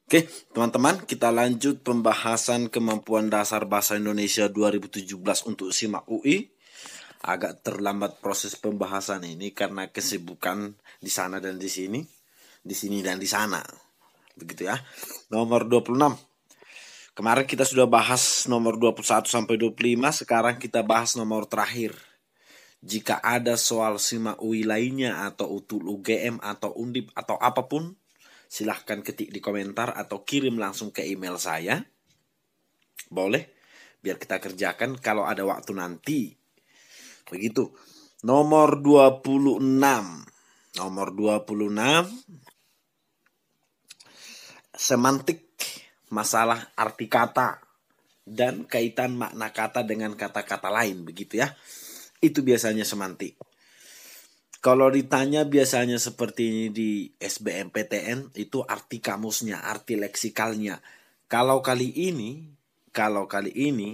Oke, teman-teman, kita lanjut pembahasan kemampuan dasar bahasa Indonesia 2017 untuk SIMAK UI. Agak terlambat proses pembahasan ini karena kesibukan di sana dan di sini dan di sana. Begitu ya. Nomor 26. Kemarin kita sudah bahas nomor 21 sampai 25, sekarang kita bahas nomor terakhir. Jika ada soal SIMAK UI lainnya atau UTUL UGM atau Undip atau apapun, silahkan ketik di komentar atau kirim langsung ke email saya. Boleh, biar kita kerjakan kalau ada waktu nanti. Begitu. Nomor 26. Nomor 26. Semantik, masalah arti kata dan kaitan makna kata dengan kata-kata lain, begitu ya. Itu biasanya semantik. Kalau ditanya biasanya seperti ini di SBMPTN, itu arti kamusnya, arti leksikalnya. Kalau kali ini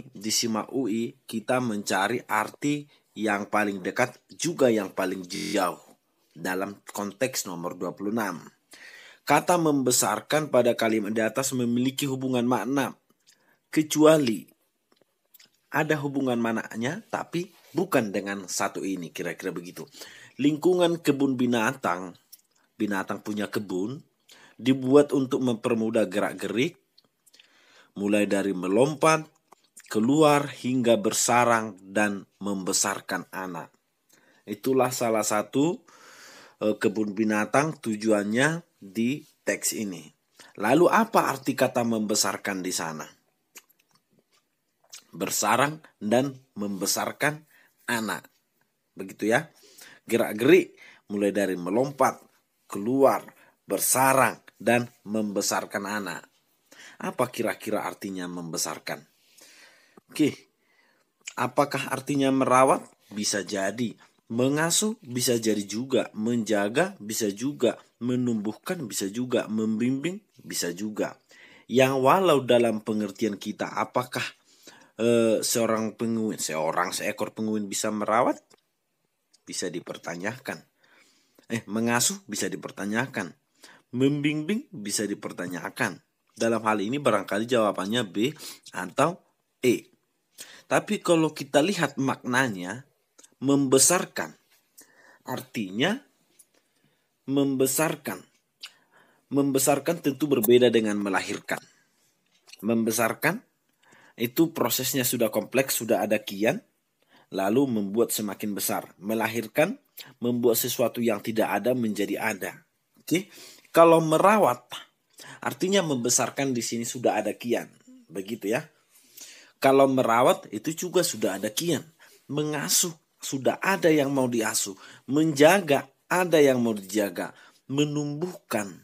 di SIMAK UI kita mencari arti yang paling dekat juga yang paling jauh dalam konteks nomor 26. Kata membesarkan pada kalimat di atas memiliki hubungan makna, kecuali ada hubungan maknanya tapi bukan dengan satu ini, kira-kira begitu. Lingkungan kebun binatang punya kebun, dibuat untuk mempermudah gerak-gerik, mulai dari melompat, keluar hingga bersarang dan membesarkan anak. Itulah salah satu kebun binatang tujuannya di teks ini. Lalu apa arti kata membesarkan di sana? Bersarang dan membesarkan anak. Begitu ya. Gerak-gerik mulai dari melompat, keluar, bersarang, dan membesarkan anak. Apa kira-kira artinya membesarkan? Oke, apakah artinya merawat? Bisa jadi. Mengasuh bisa jadi juga. Menjaga bisa juga. Menumbuhkan bisa juga. Membimbing bisa juga. Yang walau dalam pengertian kita apakah seekor penguin bisa merawat? Bisa dipertanyakan. Mengasuh bisa dipertanyakan. Membimbing bisa dipertanyakan. Dalam hal ini barangkali jawabannya B atau E. Tapi kalau kita lihat maknanya, membesarkan. Artinya membesarkan. Membesarkan tentu berbeda dengan melahirkan. Membesarkan itu prosesnya sudah kompleks, sudah ada kian. Lalu membuat semakin besar. Melahirkan, membuat sesuatu yang tidak ada menjadi ada. Oke? Kalau merawat, artinya membesarkan di sini sudah ada kian. Begitu ya. Kalau merawat, itu juga sudah ada kian. Mengasuh, sudah ada yang mau diasuh. Menjaga, ada yang mau dijaga. Menumbuhkan.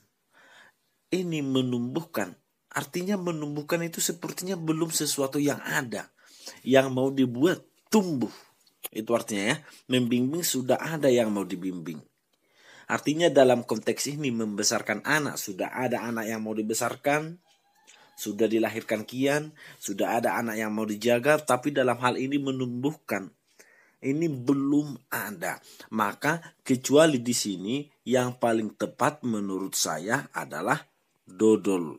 Ini menumbuhkan. Artinya menumbuhkan itu sepertinya belum sesuatu yang ada. Yang mau dibuat tumbuh. Itu artinya ya, membimbing sudah ada yang mau dibimbing. Artinya dalam konteks ini membesarkan anak, sudah ada anak yang mau dibesarkan, sudah dilahirkan kian, sudah ada anak yang mau dijaga, tapi dalam hal ini menumbuhkan. Ini belum ada. Maka kecuali di sini yang paling tepat menurut saya adalah dodol.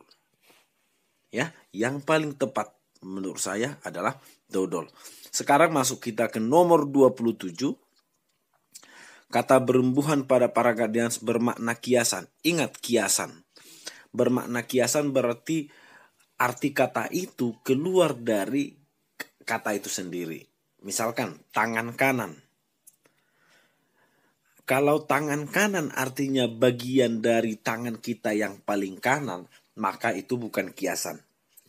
Ya, yang paling tepat menurut saya adalah dodol. Sekarang masuk kita ke nomor 27. Kata berembuhan pada paragraf yang bermakna kiasan. Ingat kiasan. Bermakna kiasan berarti arti kata itu keluar dari kata itu sendiri. Misalkan tangan kanan. Kalau tangan kanan artinya bagian dari tangan kita yang paling kanan, maka itu bukan kiasan.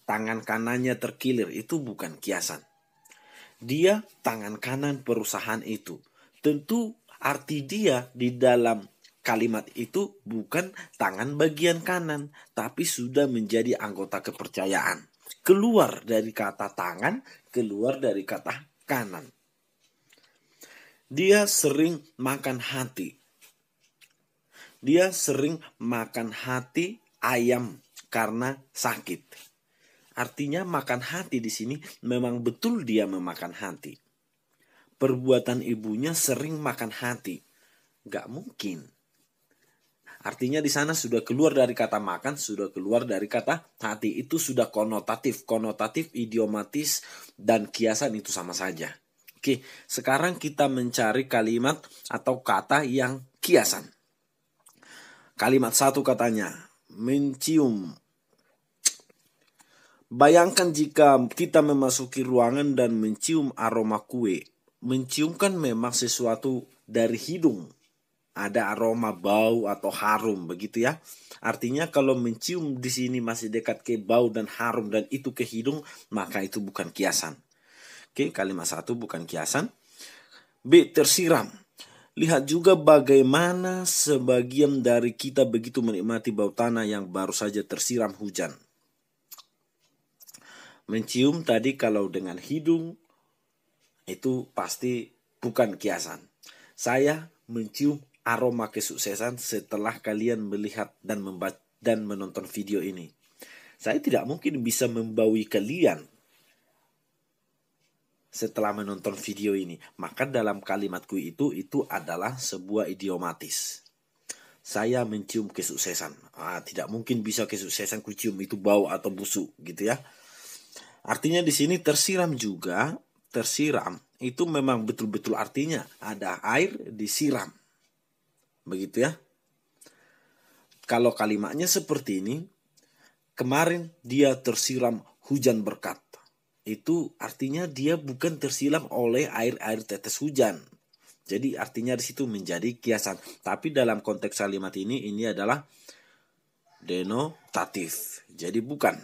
Tangan kanannya terkilir, itu bukan kiasan. Dia tangan kanan perusahaan itu. Tentu arti dia di dalam kalimat itu bukan tangan bagian kanan, tapi sudah menjadi anggota kepercayaan. Keluar dari kata tangan, keluar dari kata kanan. Dia sering makan hati. Dia sering makan hati ayam karena sakit. Artinya makan hati di sini memang betul dia memakan hati. Perbuatan ibunya sering makan hati. Gak mungkin. Artinya di sana sudah keluar dari kata makan, sudah keluar dari kata hati. Itu sudah konotatif. Konotatif, idiomatis, dan kiasan itu sama saja. Oke, sekarang kita mencari kalimat atau kata yang kiasan. Kalimat satu katanya, mencium. Bayangkan jika kita memasuki ruangan dan mencium aroma kue. Mencium kan memang sesuatu dari hidung. Ada aroma bau atau harum, begitu ya. Artinya kalau mencium di sini masih dekat ke bau dan harum dan itu ke hidung, maka itu bukan kiasan. Oke, kalimat satu bukan kiasan. B, tersiram. Lihat juga bagaimana sebagian dari kita begitu menikmati bau tanah yang baru saja tersiram hujan. Mencium tadi kalau dengan hidung itu pasti bukan kiasan. Saya mencium aroma kesuksesan setelah kalian melihat dan menonton video ini. Saya tidak mungkin bisa membaui kalian setelah menonton video ini. Maka dalam kalimatku itu adalah sebuah idiomatis. Saya mencium kesuksesan. Tidak mungkin bisa kesuksesan kucium itu bau atau busuk gitu ya. Artinya di sini tersiram juga. Tersiram itu memang betul-betul artinya ada air disiram. Begitu ya. Kalau kalimatnya seperti ini. Kemarin dia tersiram hujan berkat. Itu artinya dia bukan tersiram oleh air tetes hujan. Jadi artinya di situ menjadi kiasan. Tapi dalam konteks kalimat ini adalah denotatif. Jadi bukan.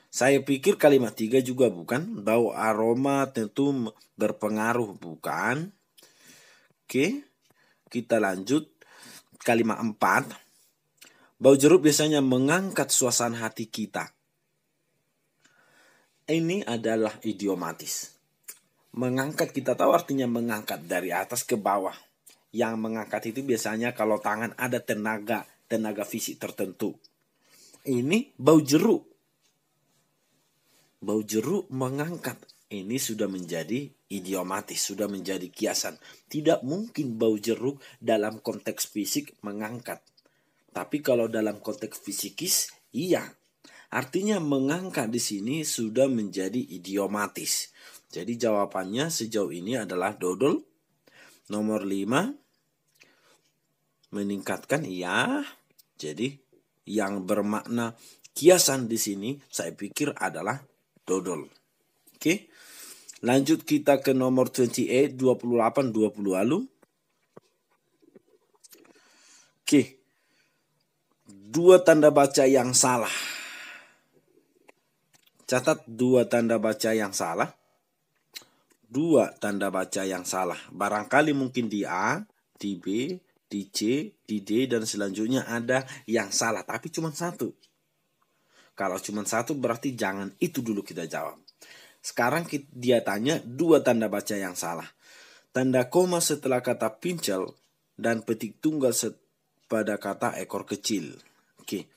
Saya pikir kalimat 3 juga bukan. Bau aroma tentu berpengaruh, bukan. Oke, kita lanjut. Kalimat 4. Bau jeruk biasanya mengangkat suasana hati kita. Ini adalah idiomatis. Mengangkat, kita tahu artinya mengangkat dari atas ke bawah. Yang mengangkat itu biasanya kalau tangan ada tenaga fisik tertentu. Ini bau jeruk. Bau jeruk mengangkat. Ini sudah menjadi idiomatis, sudah menjadi kiasan. Tidak mungkin bau jeruk dalam konteks fisik mengangkat. Tapi kalau dalam konteks fisikis, iya. Artinya mengangkat di sini sudah menjadi idiomatis. Jadi jawabannya sejauh ini adalah dodol. Nomor 5. Meningkatkan, iya. Jadi yang bermakna kiasan di sini saya pikir adalah dodol. Oke. Lanjut kita ke nomor 28, 20 lalu. Oke. 2 tanda baca yang salah. Catat 2 tanda baca yang salah. 2 tanda baca yang salah. Barangkali mungkin di A, di B, di C, di D, dan selanjutnya ada yang salah. Tapi cuma 1. Kalau cuma 1 berarti jangan itu dulu kita jawab. Sekarang dia tanya 2 tanda baca yang salah. Tanda koma setelah kata pincel dan petik tunggal pada kata ekor kecil. Oke.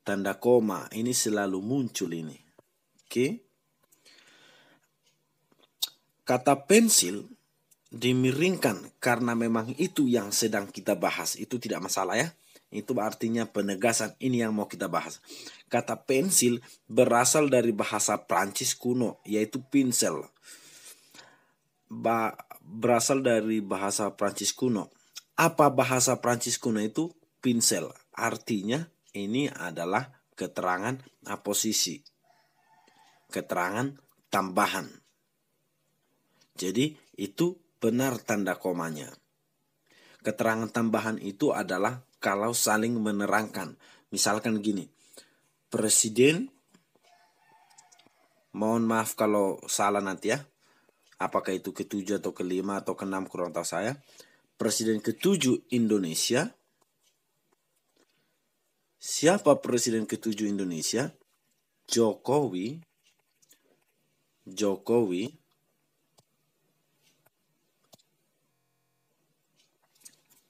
Tanda koma ini selalu muncul ini. Oke. Kata pensil dimiringkan karena memang itu yang sedang kita bahas. Itu tidak masalah ya. Itu artinya penegasan, ini yang mau kita bahas. Kata pensil berasal dari bahasa Prancis kuno, yaitu pinsel. Berasal dari bahasa Prancis kuno. Apa bahasa Prancis kuno itu? Pinsel. Artinya ini adalah keterangan aposisi. Keterangan tambahan. Jadi itu benar tanda komanya. Keterangan tambahan itu adalah kalau saling menerangkan. Misalkan gini, Presiden, mohon maaf kalau salah nanti ya, apakah itu ke-7 atau ke-5 atau ke-6 kurang tahu saya. Presiden ke-7 Indonesia. Siapa Presiden ke-7 Indonesia? Jokowi.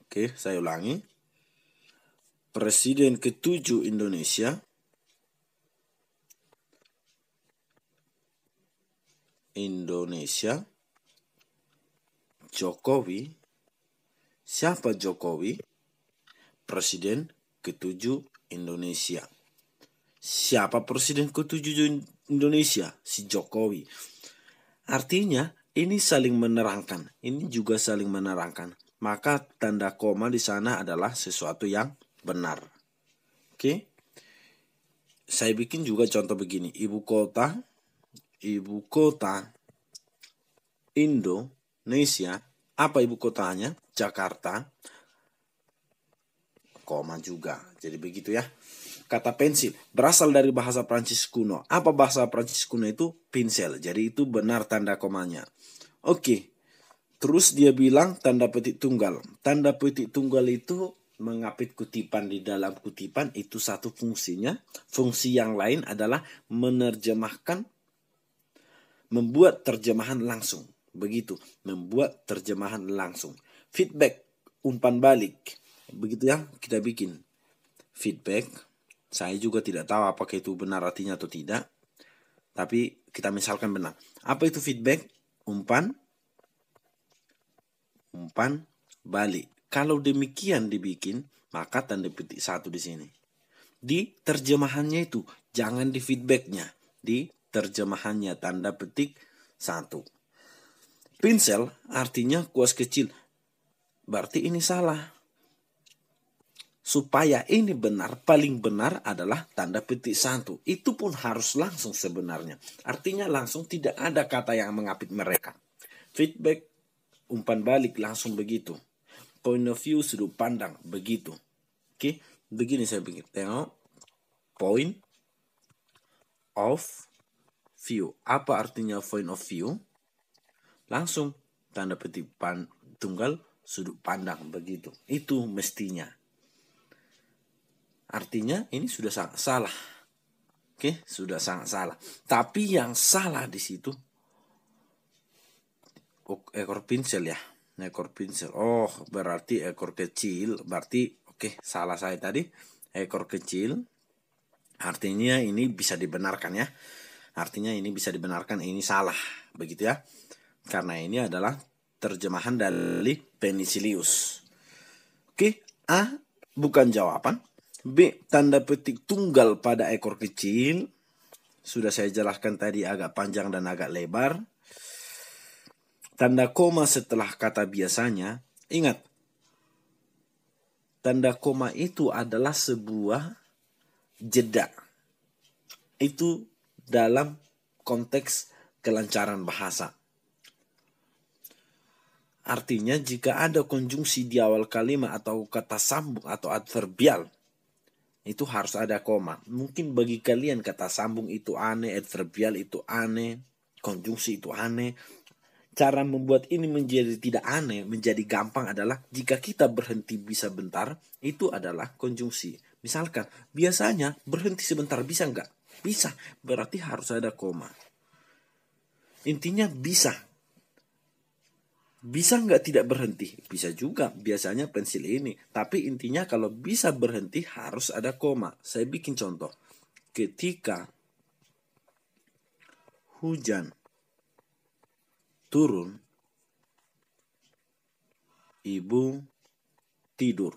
Oke, saya ulangi. Presiden ke-7 Indonesia. Jokowi. Siapa Jokowi? Presiden ke-7 Indonesia. Siapa Presiden ke-7 Indonesia? Si Jokowi. Artinya ini saling menerangkan. Ini juga saling menerangkan. Maka tanda koma di sana adalah sesuatu yang benar. Oke. Saya bikin juga contoh begini. Ibu kota Indonesia. Apa ibu kotanya? Jakarta. Koma juga. Jadi begitu ya. Kata pensil berasal dari bahasa Prancis kuno. Apa bahasa Prancis kuno itu? Pinsel. Jadi itu benar tanda komanya. Oke. Terus dia bilang tanda petik tunggal. Tanda petik tunggal itu mengapit kutipan di dalam kutipan, itu satu fungsinya. Fungsi yang lain adalah menerjemahkan, membuat terjemahan langsung. Begitu, membuat terjemahan langsung. Feedback, umpan balik. Begitu ya, kita bikin feedback. Saya juga tidak tahu apakah itu benar artinya atau tidak. Tapi kita misalkan benar. Apa itu feedback? Umpan balik. Kalau demikian dibikin, maka tanda petik 1 di sini. Di terjemahannya itu, jangan di feedbacknya. Di terjemahannya tanda petik 1. Pinsel artinya kuas kecil. Berarti ini salah. Supaya ini benar, paling benar adalah tanda petik 1. Itu pun harus langsung sebenarnya. Artinya langsung, tidak ada kata yang mengapit mereka. Feedback, umpan balik langsung begitu. Point of view, sudut pandang, begitu. Oke, begini saya bikin. Tengok, point of view. Apa artinya point of view? Langsung tanda petik tunggal, sudut pandang, begitu. Itu mestinya. Artinya ini sudah sangat salah. Oke, sudah sangat salah. Tapi yang salah di situ ekor pinsel ya. Ekor pinsel. Oh, berarti ekor kecil. Berarti oke, salah saya tadi. Ekor kecil. Artinya ini bisa dibenarkan ya. Artinya ini bisa dibenarkan, ini salah. Begitu ya. Karena ini adalah terjemahan dari Penicillius. Oke, A bukan jawaban. B, tanda petik tunggal pada ekor kecil. Sudah saya jelaskan tadi, agak panjang dan agak lebar. Tanda koma setelah kata biasanya. Ingat, tanda koma itu adalah sebuah jeda. Itu dalam konteks kelancaran bahasa. Artinya jika ada konjungsi di awal kalimat atau kata sambung atau adverbial, itu harus ada koma. Mungkin bagi kalian kata sambung itu aneh, adverbial itu aneh, konjungsi itu aneh. Cara membuat ini menjadi tidak aneh, menjadi gampang adalah jika kita berhenti bisa bentar, itu adalah konjungsi. Misalkan, biasanya berhenti sebentar bisa nggak? Bisa, berarti harus ada koma. Intinya bisa. Bisa nggak tidak berhenti? Bisa juga, biasanya pensil ini. Tapi intinya kalau bisa berhenti harus ada koma. Saya bikin contoh. Ketika hujan turun, ibu tidur.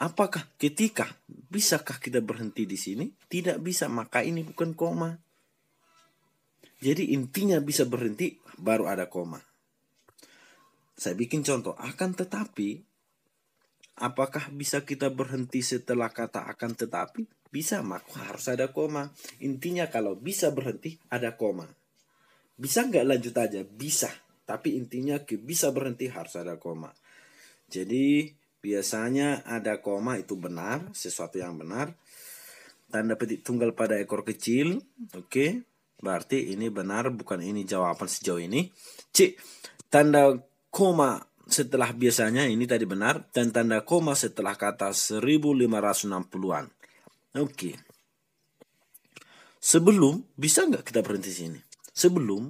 Apakah ketika, bisakah kita berhenti di sini? Tidak bisa, maka ini bukan koma. Jadi intinya bisa berhenti, baru ada koma. Saya bikin contoh, akan tetapi, apakah bisa kita berhenti setelah kata akan tetapi? Bisa, maka harus ada koma. Intinya kalau bisa berhenti, ada koma. Bisa nggak lanjut aja? Bisa. Tapi intinya bisa berhenti harus ada koma. Jadi biasanya ada koma itu benar, sesuatu yang benar. Tanda petik tunggal pada ekor kecil, oke. Berarti ini benar, bukan ini jawaban sejauh ini. C. Tanda koma setelah biasanya ini tadi benar, dan tanda koma setelah kata 1560-an. Oke. Sebelum, bisa nggak kita berhenti sini? Sebelum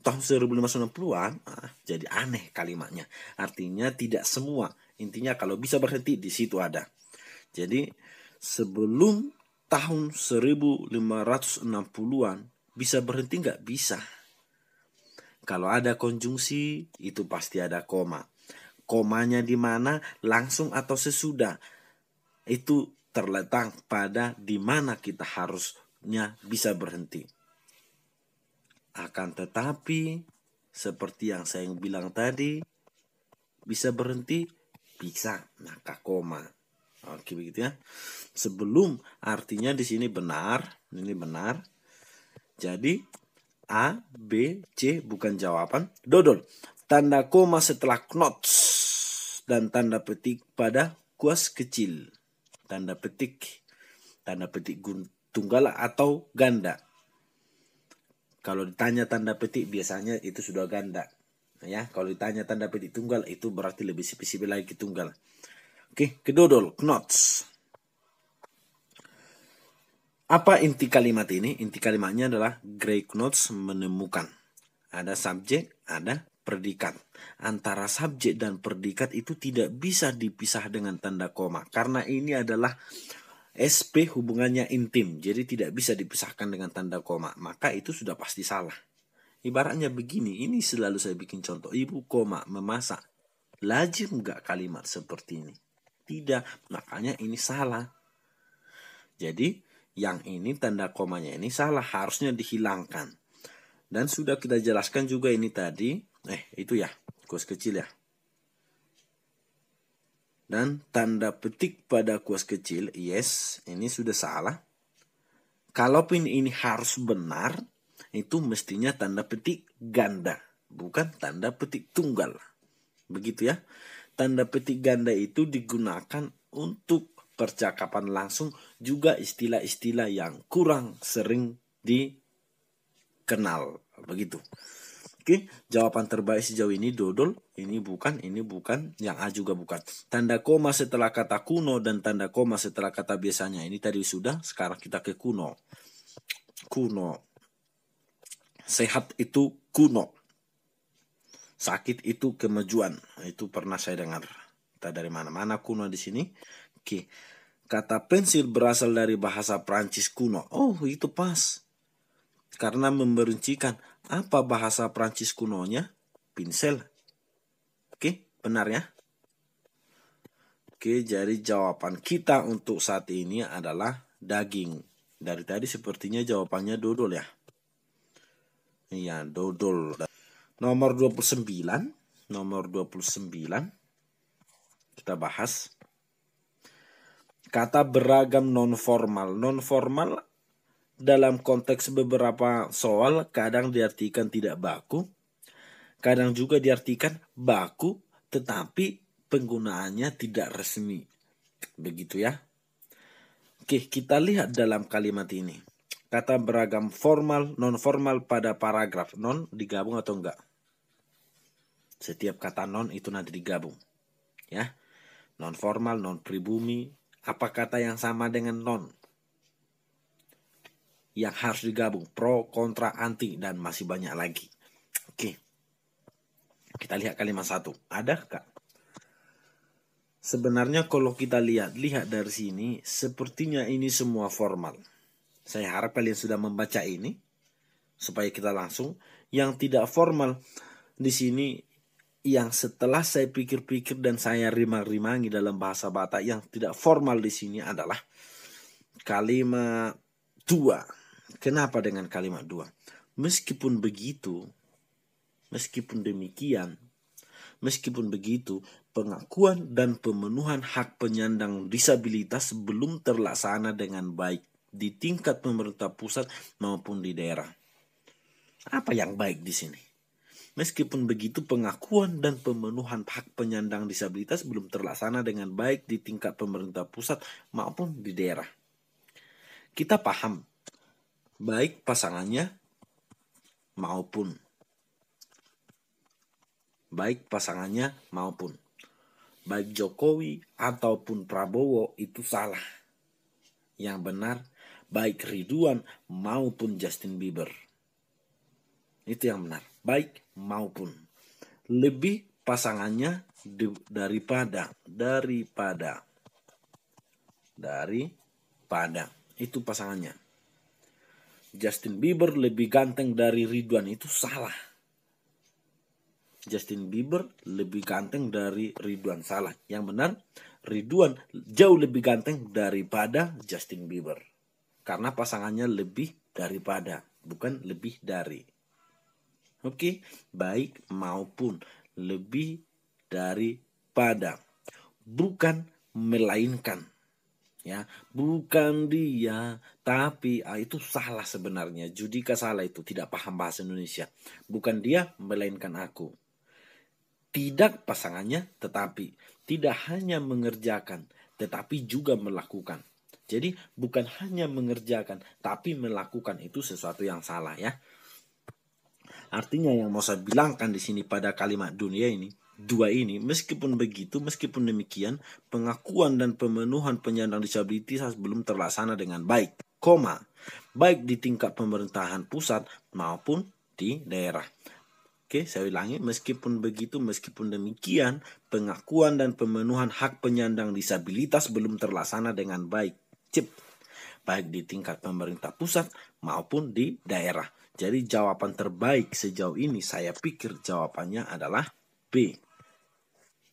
tahun 1560-an, jadi aneh kalimatnya. Artinya tidak semua. Intinya kalau bisa berhenti, di situ ada. Jadi sebelum tahun 1560-an, bisa berhenti nggak? Bisa. Kalau ada konjungsi, itu pasti ada koma. Komanya di mana? Langsung atau sesudah? Itu terletak pada di mana kita harusnya bisa berhenti. Akan tetapi, seperti yang saya bilang tadi, bisa berhenti? Bisa, maka koma. Oke, begitu ya. Sebelum artinya di sini benar, ini benar. Jadi A, B, C bukan jawaban. Dodol. Tanda koma setelah knots dan tanda petik pada kuas kecil. Tanda petik tunggal atau ganda. Kalau ditanya tanda petik biasanya itu sudah ganda. Ya, kalau ditanya tanda petik tunggal itu berarti lebih spesifik lagi tunggal. Oke, kedodol, knots. Apa inti kalimat ini? Inti kalimatnya adalah Gray Knots menemukan. Ada subjek, ada predikat. Antara subjek dan predikat itu tidak bisa dipisah dengan tanda koma. Karena ini adalah SP hubungannya intim. Jadi tidak bisa dipisahkan dengan tanda koma. Maka itu sudah pasti salah. Ibaratnya begini, ini selalu saya bikin contoh. Ibu koma memasak. Lazim nggak kalimat seperti ini? Tidak, makanya ini salah. Jadi yang ini tanda komanya ini salah, harusnya dihilangkan. Dan sudah kita jelaskan juga ini tadi, itu ya, kuas kecil ya. Dan tanda petik pada kuas kecil, yes, ini sudah salah. Kalaupun ini harus benar, itu mestinya tanda petik ganda, bukan tanda petik tunggal. Begitu ya. Tanda petik ganda itu digunakan untuk percakapan langsung, juga istilah-istilah yang kurang sering dikenal. Begitu. Oke, jawaban terbaik sejauh ini dodol. Ini bukan, yang A juga bukan. Tanda koma setelah kata kuno dan tanda koma setelah kata biasanya. Ini tadi sudah, sekarang kita ke kuno. Kuno. Sehat itu kuno. Sakit itu kemajuan. Itu pernah saya dengar. Kita dari mana-mana kuno di sini. Oke. Kata pensil berasal dari bahasa Prancis kuno. Oh, itu pas. Karena memerincikan apa bahasa Prancis kunonya? Pinsel. Oke, benar ya? Oke, jadi jawaban kita untuk saat ini adalah daging. Dari tadi sepertinya jawabannya dodol ya. Iya, dodol. Nomor 29. Kita bahas. Kata beragam non-formal. Non-formal dalam konteks beberapa soal kadang diartikan tidak baku. Kadang juga diartikan baku tetapi penggunaannya tidak resmi. Begitu ya. Oke, kita lihat dalam kalimat ini. Kata beragam formal, non-formal pada paragraf. Non digabung atau enggak? Setiap kata non itu nanti digabung. Ya. Non-formal, non-pribumi. Apa kata yang sama dengan non? Yang harus digabung. Pro, kontra, anti, dan masih banyak lagi. Oke. Kita lihat kalimat 1. Ada enggak? Sebenarnya kalau kita lihat dari sini, sepertinya ini semua formal. Saya harap kalian sudah membaca ini, supaya kita langsung. Yang tidak formal di sini, yang setelah saya pikir-pikir dan saya rimang-rimangi dalam bahasa Batak, yang tidak formal di sini adalah kalimat 2. Kenapa dengan kalimat 2? Meskipun begitu, pengakuan dan pemenuhan hak penyandang disabilitas belum terlaksana dengan baik di tingkat pemerintah pusat maupun di daerah. Apa yang baik di sini? Meskipun begitu, pengakuan dan pemenuhan hak penyandang disabilitas belum terlaksana dengan baik di tingkat pemerintah pusat maupun di daerah. Kita paham, baik pasangannya maupun baik Jokowi ataupun Prabowo itu salah. Yang benar, baik Ridwan maupun Justin Bieber. Itu yang benar, baik maupun. Lebih pasangannya daripada itu pasangannya. Justin Bieber lebih ganteng dari Ridwan, itu salah. Justin Bieber lebih ganteng dari Ridwan, salah. Yang benar, Ridwan jauh lebih ganteng daripada Justin Bieber. Karena pasangannya lebih daripada, bukan lebih dari. Oke, baik maupun, lebih daripada, bukan melainkan. Ya, bukan dia, tapi itu salah sebenarnya. Judika salah itu, tidak paham bahasa Indonesia. Bukan dia, melainkan aku. Tidak pasangannya, tetapi tidak hanya mengerjakan, tetapi juga melakukan. Jadi bukan hanya mengerjakan, tapi melakukan, itu sesuatu yang salah ya. Artinya yang mau saya bilangkan di sini pada kalimat dunia ini, dua ini, meskipun demikian, pengakuan dan pemenuhan penyandang disabilitas belum terlaksana dengan baik, baik di tingkat pemerintahan pusat maupun di daerah. Oke, saya ulangi, meskipun demikian, pengakuan dan pemenuhan hak penyandang disabilitas belum terlaksana dengan baik, baik di tingkat pemerintah pusat maupun di daerah. Jadi jawaban terbaik sejauh ini saya pikir jawabannya adalah B.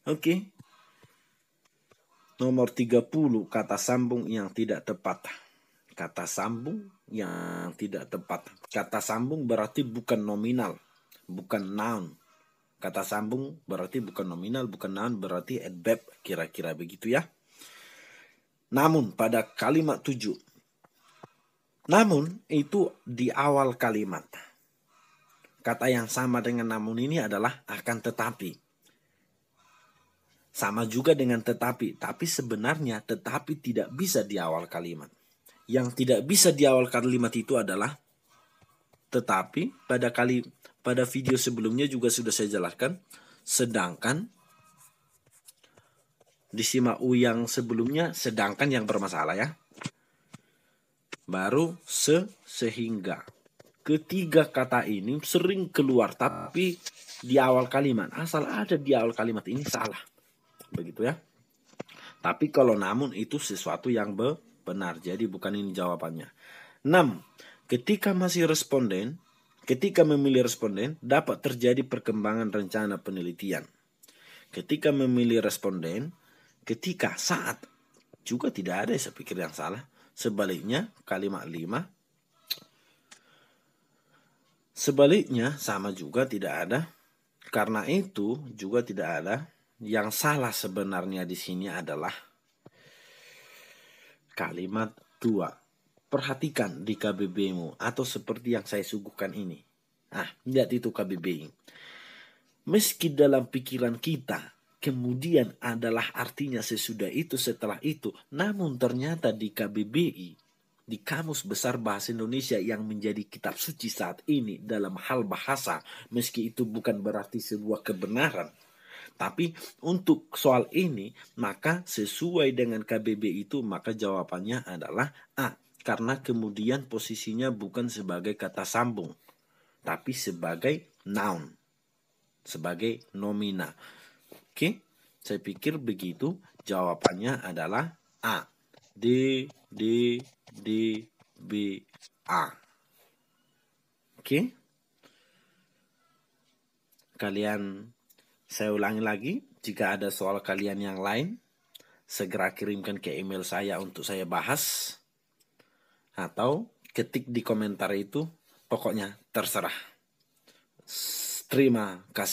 Oke. Nomor 30, kata sambung yang tidak tepat. Kata sambung yang tidak tepat. Kata sambung berarti bukan nominal, bukan noun. Kata sambung berarti bukan nominal, bukan noun, berarti adverb, kira-kira begitu ya. Namun pada kalimat 7, namun itu di awal kalimat. Kata yang sama dengan namun ini adalah akan tetapi. Sama juga dengan tetapi, tapi sebenarnya tetapi tidak bisa di awal kalimat. Yang tidak bisa di awal kalimat itu adalah tetapi. Pada video sebelumnya juga sudah saya jelaskan. Sedangkan disimak U yang sebelumnya, sedangkan yang bermasalah ya. Baru sehingga. Ketiga kata ini sering keluar tapi di awal kalimat. Asal ada di awal kalimat ini salah. Begitu ya. Tapi kalau namun itu sesuatu yang benar. Jadi bukan ini jawabannya. 6. Ketika memilih responden dapat terjadi perkembangan rencana penelitian. Ketika memilih responden, saat juga tidak ada, saya pikir yang salah. Sebaliknya kalimat 5. Sebaliknya sama juga tidak ada. Karena itu juga tidak ada. Yang salah sebenarnya di sini adalah kalimat 2. Perhatikan di KBBI-mu atau seperti yang saya suguhkan ini. Lihat itu KBBI. Meski dalam pikiran kita kemudian adalah artinya sesudah itu, setelah itu. Namun ternyata di KBBI, di Kamus Besar Bahasa Indonesia yang menjadi kitab suci saat ini dalam hal bahasa, meski itu bukan berarti sebuah kebenaran. Tapi untuk soal ini, maka sesuai dengan KBBI itu, maka jawabannya adalah A. Karena kemudian posisinya bukan sebagai kata sambung, tapi sebagai noun, sebagai nomina. Oke, saya pikir begitu. Jawabannya adalah A. D, B, A. Oke. Saya ulangi lagi. Jika ada soal kalian yang lain, segera kirimkan ke email saya untuk saya bahas. Atau ketik di komentar itu. Pokoknya terserah. Terima kasih.